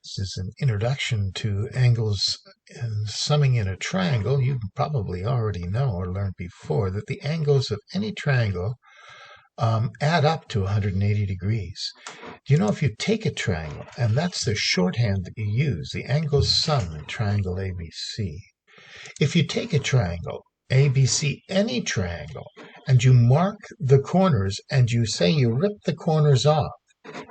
This is an introduction to angles and summing in a triangle. You probably already know or learned before that the angles of any triangle add up to 180 degrees. Do you know if you take a triangle, and that's the shorthand that you use, the angles sum in triangle ABC. If you take a triangle, ABC, any triangle, and you mark the corners and you say you rip the corners off,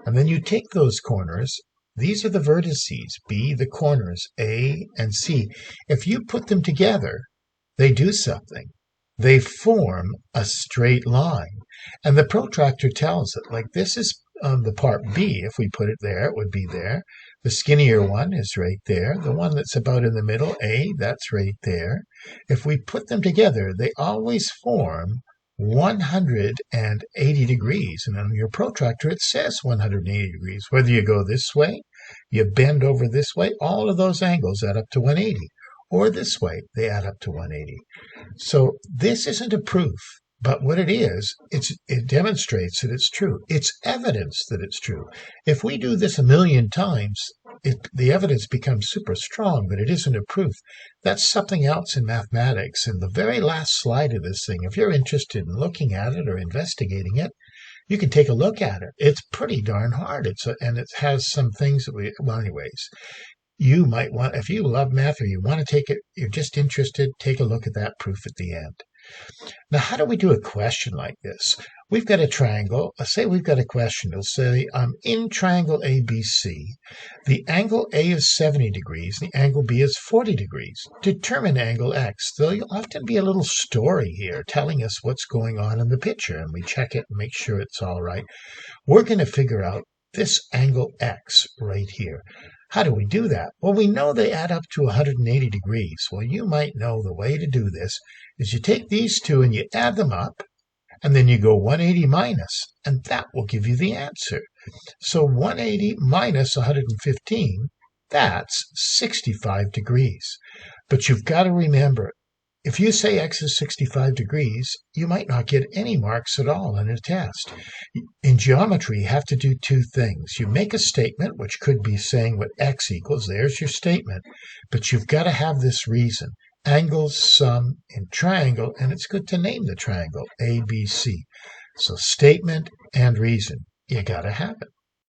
and then you take those corners, these are the vertices, B, the corners, A and C. If you put them together, they do something. They form a straight line. And the protractor tells it, like this is the part B. If we put it there, it would be there. The skinnier one is right there. The one that's about in the middle, A, that's right there. If we put them together, they always form 180 degrees. And on your protractor, it says 180 degrees. Whether you go this way, you bend over this way, all of those angles add up to 180. Or this way, they add up to 180. So this isn't a proof, but what it is, it demonstrates that it's true. It's evidence that it's true. If we do this a million times, the evidence becomes super strong, but it isn't a proof. That's something else in mathematics. And the very last slide of this thing, if you're interested in looking at it or investigating it, you can take a look at it. It's pretty darn hard. And it has some things that well, anyways. You might want, if you love math or you want to take it, you're just interested, take a look at that proof at the end. Now, how do we do a question like this? We've got a triangle. Let's say we've got a question. It'll say, in triangle ABC, the angle A is 70 degrees, the angle B is 40 degrees. Determine angle X. There'll often be a little story here telling us what's going on in the picture, and we check it and make sure it's all right. We're going to figure out this angle X right here. How do we do that? Well, we know they add up to 180 degrees. Well, you might know the way to do this is you take these two and you add them up, and then you go 180 minus, and that will give you the answer. So 180 minus 115, that's 65 degrees. But you've got to remember, if you say X is 65 degrees, you might not get any marks at all in a test. In geometry, you have to do two things. You make a statement, which could be saying what X equals. There's your statement. But you've got to have this reason. Angles sum in triangle, and it's good to name the triangle ABC. So statement and reason. You got to have it.